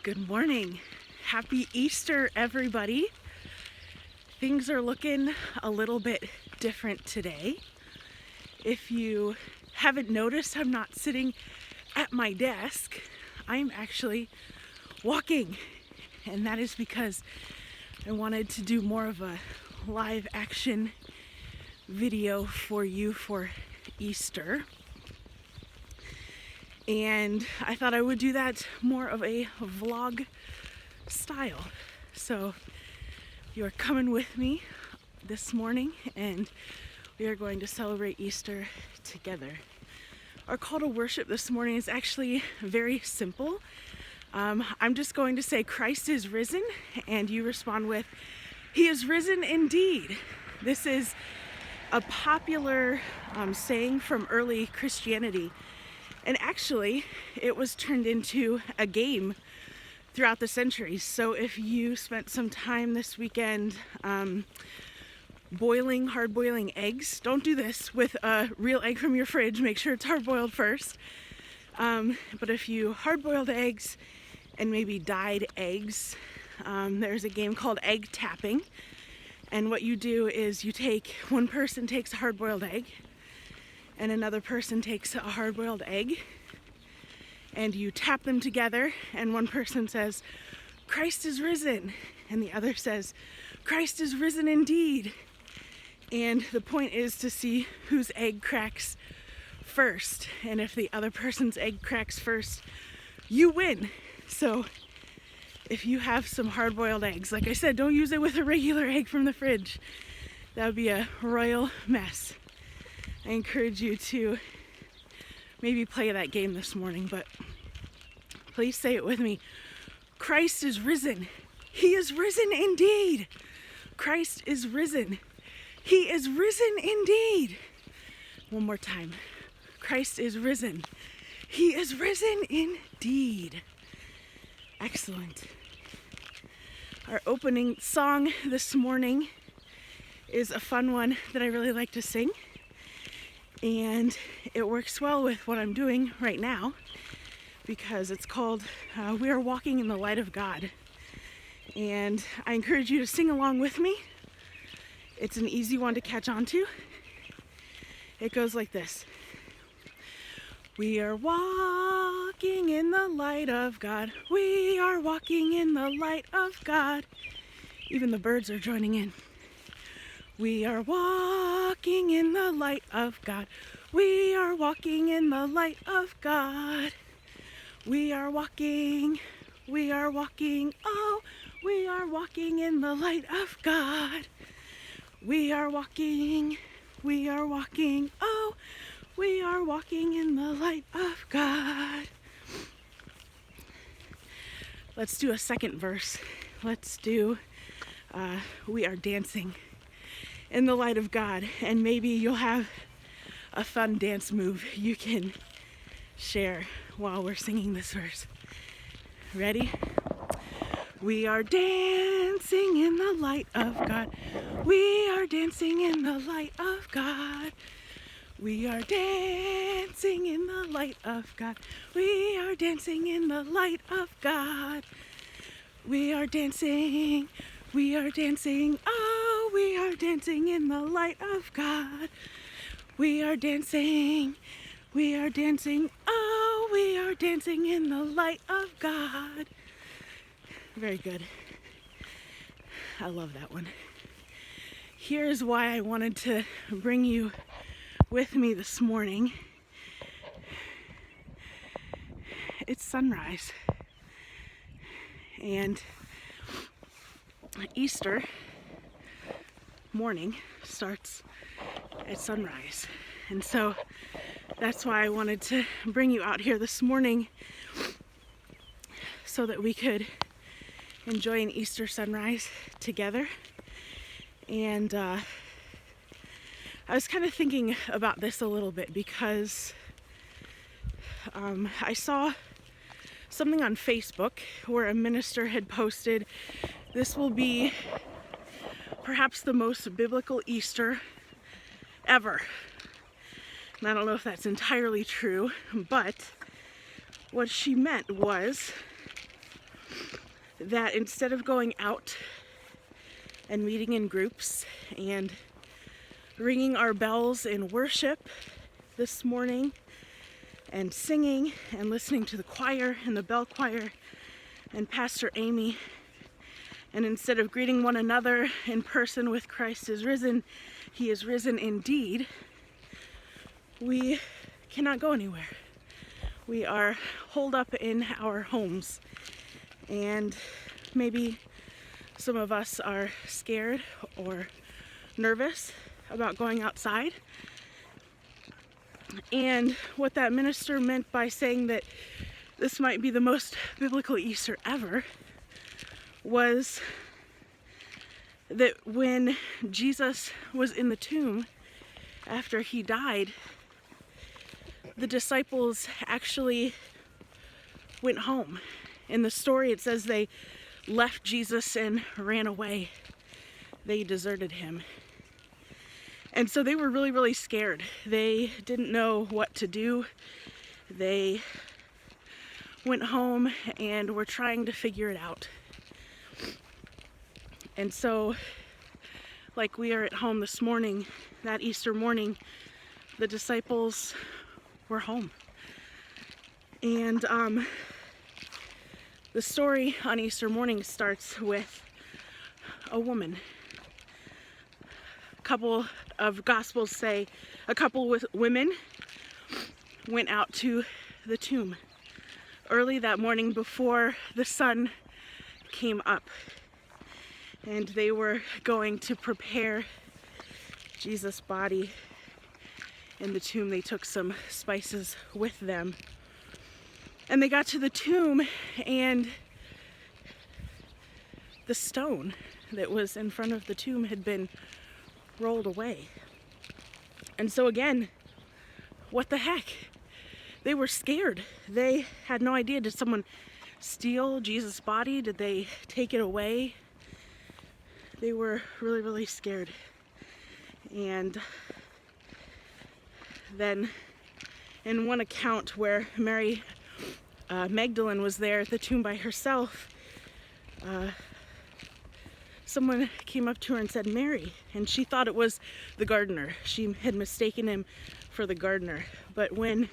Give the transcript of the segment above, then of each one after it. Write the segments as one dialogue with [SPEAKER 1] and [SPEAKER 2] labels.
[SPEAKER 1] Good morning. Happy Easter, everybody. Things are looking a little bit different today. If you haven't noticed, I'm not sitting at my desk. I'm actually walking. And that is because I wanted to do more of a live action video for you for Easter. And I thought I would do that more of a vlog style. So you're coming with me this morning and we are going to celebrate Easter together. Our call to worship this morning is actually very simple. I'm just going to say Christ is risen, and you respond with, He is risen indeed. This is a popular saying from early Christianity. And actually, it was turned into a game throughout the centuries. So if you spent some time this weekend hard boiling eggs, don't do this with a real egg from your fridge. Make sure it's hard boiled first. But if you hard boiled eggs and maybe dyed eggs, there's a game called egg tapping. And what you do is one person takes a hard boiled egg, and another person takes a hard-boiled egg, and you tap them together, and one person says, Christ is risen, and the other says, Christ is risen indeed. And the point is to see whose egg cracks first, and if the other person's egg cracks first, you win. So if you have some hard-boiled eggs, like I said, don't use it with a regular egg from the fridge. That would be a royal mess. I encourage you to maybe play that game this morning, but please say it with me. Christ is risen. He is risen indeed. Christ is risen. He is risen indeed. One more time. Christ is risen. He is risen indeed. Excellent. Our opening song this morning is a fun one that I really like to sing. And it works well with what I'm doing right now because it's called We Are Walking in the Light of God. And I encourage you to sing along with me. It's an easy one to catch on to. It goes like this. We are walking in the light of God. We are walking in the light of God. Even the birds are joining in. We are walking in the light of God. We are walking in the light of God. We are walking, oh, we are walking in the light of God. We are walking, oh, we are walking in the light of God. Let's do a second verse. Let's do, we are dancing in the light of God, and maybe you'll have a fun dance move you can share while we're singing this verse. Ready? We are dancing in the light of God. We are dancing in the light of God. We are dancing in the light of God. We are dancing in the light of God. We are dancing, oh, we are dancing in the light of God. We are dancing, oh, we are dancing in the light of God. Very good. I love that one. Here's why I wanted to bring you with me this morning. It's sunrise. And Easter morning starts at sunrise. And so that's why I wanted to bring you out here this morning so that we could enjoy an Easter sunrise together. And I was kind of thinking about this a little bit because I saw something on Facebook where a minister had posted, this will be perhaps the most biblical Easter ever. And I don't know if that's entirely true, but what she meant was that instead of going out and meeting in groups and ringing our bells in worship this morning and singing and listening to the choir and the bell choir and Pastor Amy, and instead of greeting one another in person with Christ is risen, he is risen indeed, we cannot go anywhere. We are holed up in our homes, and maybe some of us are scared or nervous about going outside. And what that minister meant by saying that this might be the most biblical Easter ever was that when Jesus was in the tomb after he died, the disciples actually went home. In the story, it says they left Jesus and ran away. They deserted him. And so they were really, really scared. They didn't know what to do. They went home and were trying to figure it out. And so, like we are at home this morning, that Easter morning, the disciples were home. And the story on Easter morning starts with a woman. A couple of Gospels say a couple with women went out to the tomb early that morning before the sun came up. And they were going to prepare Jesus' body in the tomb. They took some spices with them. And they got to the tomb, and the stone that was in front of the tomb had been rolled away. And so again, what the heck? They were scared. They had no idea. Did someone steal Jesus' body? Did they take it away? They were really, really scared. And then in one account where Mary Magdalene was there at the tomb by herself, someone came up to her and said, "Mary," and she thought it was the gardener. She had mistaken him for the gardener. But when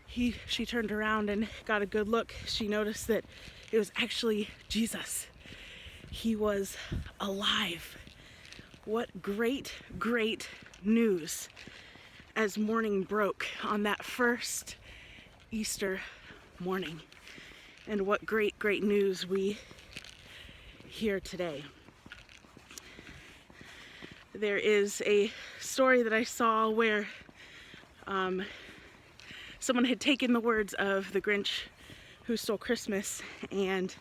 [SPEAKER 1] she turned around and got a good look, she noticed that it was actually Jesus. He was alive. What great, great news as morning broke on that first Easter morning. And what great, great news we hear today. There is a story that I saw where someone had taken the words of The Grinch Who Stole Christmas and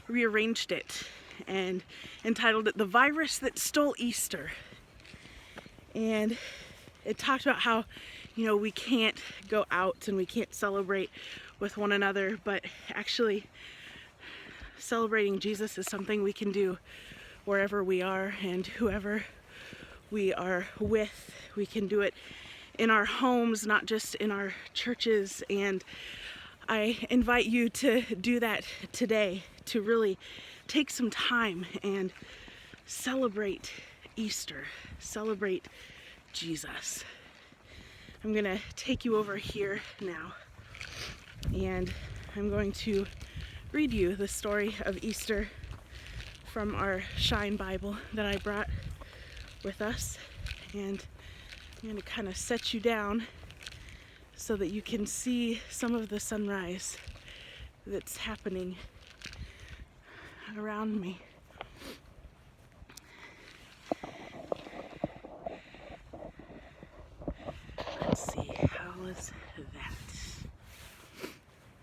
[SPEAKER 1] rearranged it and entitled it "The Virus That Stole Easter." And it talked about how, we can't go out and we can't celebrate with one another, but actually celebrating Jesus is something we can do wherever we are and whoever we are with. We can do it in our homes, not just in our churches. And I invite you to do that today, to really take some time and celebrate Easter, celebrate Jesus. I'm going to take you over here now, and I'm going to read you the story of Easter from our Shine Bible that I brought with us. And I'm going to kind of set you down so that you can see some of the sunrise that's happening around me. Let's see, how is that?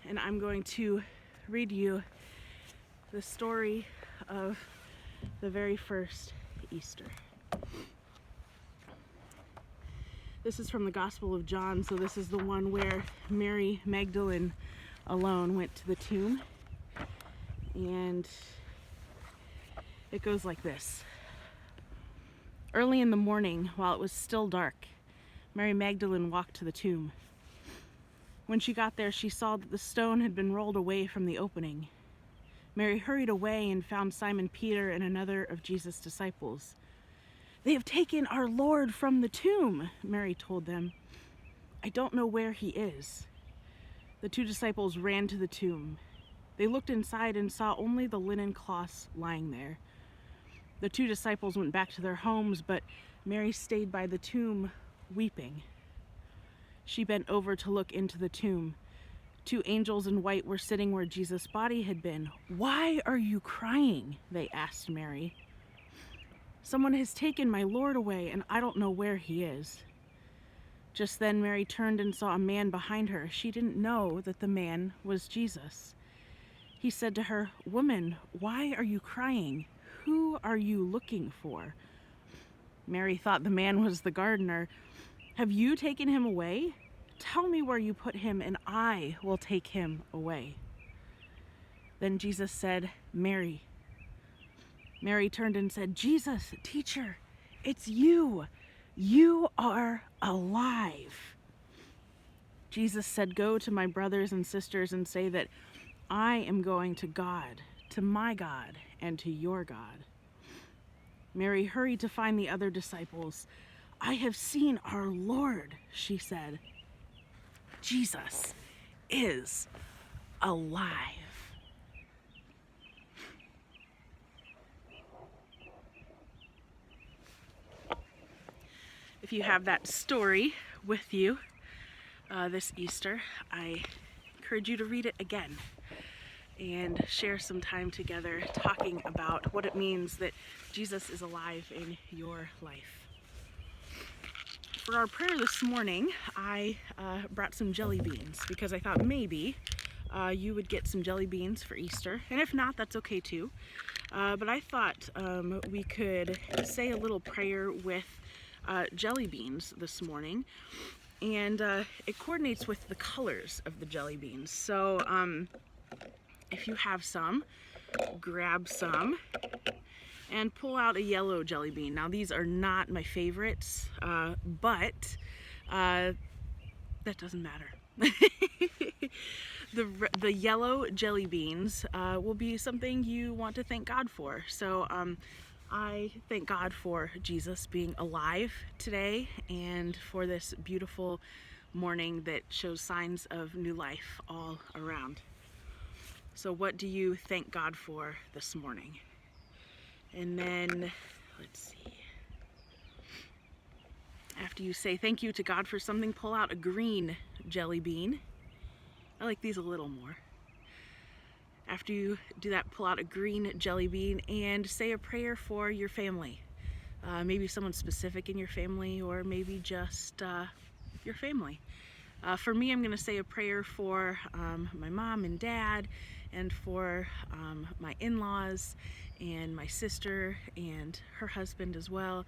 [SPEAKER 1] And I'm going to read you the story of the very first Easter. This is from the Gospel of John, so this is the one where Mary Magdalene alone went to the tomb. And it goes like this. Early in the morning, while it was still dark, Mary Magdalene walked to the tomb. When she got there, she saw that the stone had been rolled away from the opening. Mary hurried away and found Simon Peter and another of Jesus' disciples. "They have taken our Lord from the tomb," Mary told them. "I don't know where he is." The two disciples ran to the tomb. They looked inside and saw only the linen cloths lying there. The two disciples went back to their homes, but Mary stayed by the tomb, weeping. She bent over to look into the tomb. Two angels in white were sitting where Jesus' body had been. "Why are you crying?" they asked Mary. "Someone has taken my Lord away, and I don't know where he is." Just then Mary turned and saw a man behind her. She didn't know that the man was Jesus. He said to her, "Woman, why are you crying? Who are you looking for?" Mary thought the man was the gardener. "Have you taken him away? Tell me where you put him, and I will take him away." Then Jesus said, "Mary." Mary turned and said, "Jesus, teacher, it's you. You are alive." Jesus said, "Go to my brothers and sisters and say that I am going to God, to my God, and to your God." Mary hurried to find the other disciples. "I have seen our Lord," she said. Jesus is alive. If you have that story with you this Easter, I encourage you to read it again and share some time together talking about what it means that Jesus is alive in your life. For our prayer this morning, I brought some jelly beans because I thought maybe you would get some jelly beans for Easter, and if not, that's okay too. But I thought we could say a little prayer with jelly beans this morning, and it coordinates with the colors of the jelly beans. So if you have some, grab some and pull out a yellow jelly bean. Now these are not my favorites, but that doesn't matter. The yellow jelly beans will be something you want to thank God for. So I thank God for Jesus being alive today and for this beautiful morning that shows signs of new life all around. So what do you thank God for this morning? And then, let's see. After you say thank you to God for something, pull out a green jelly bean. I like these a little more. After you do that, pull out a green jelly bean and say a prayer for your family. Maybe someone specific in your family, or maybe just your family. For me, I'm going to say a prayer for my mom and dad, and for my in-laws, and my sister and her husband as well,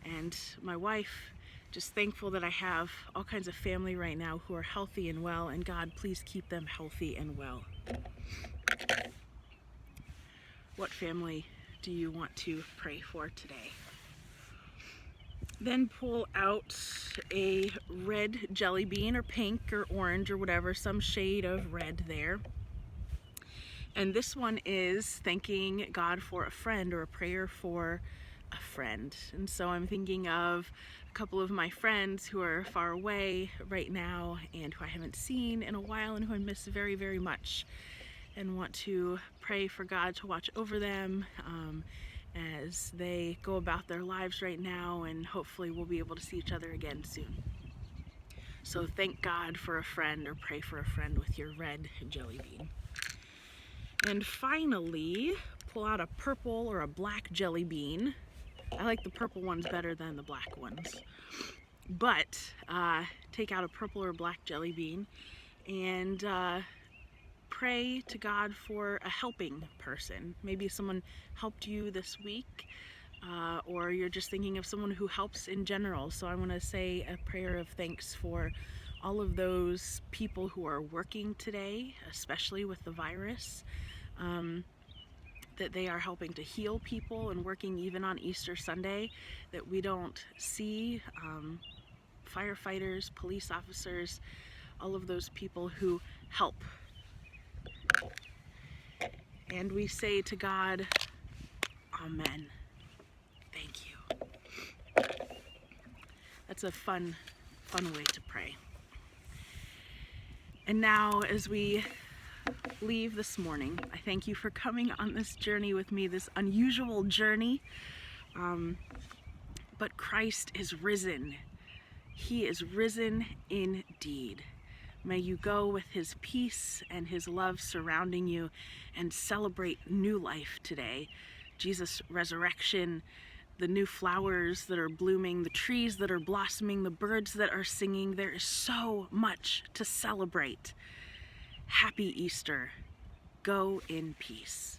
[SPEAKER 1] and my wife. Just thankful that I have all kinds of family right now who are healthy and well, and God, please keep them healthy and well. What family do you want to pray for today? Then pull out a red jelly bean, or pink or orange or whatever, some shade of red there. And this one is thanking God for a friend, or a prayer for a friend. And so I'm thinking of a couple of my friends who are far away right now and who I haven't seen in a while and who I miss very, very much, and want to pray for God to watch over them as they go about their lives right now, and hopefully we'll be able to see each other again soon. So thank God for a friend, or pray for a friend with your red jelly bean. And finally, pull out a purple or a black jelly bean. I like the purple ones better than the black ones. But take out a purple or black jelly bean and pray to God for a helping person. Maybe someone helped you this week, or you're just thinking of someone who helps in general. So I want to say a prayer of thanks for all of those people who are working today, especially with the virus, that they are helping to heal people and working even on Easter Sunday, that we don't see firefighters, police officers, all of those people who help. And we say to God, Amen. Thank you. That's a fun way to pray. And now, as we leave this morning, I thank you for coming on this journey with me, this unusual journey. But Christ is risen. He is risen indeed. May you go with his peace and his love surrounding you and celebrate new life today. Jesus' resurrection, the new flowers that are blooming, the trees that are blossoming, the birds that are singing. There is so much to celebrate. Happy Easter. Go in peace.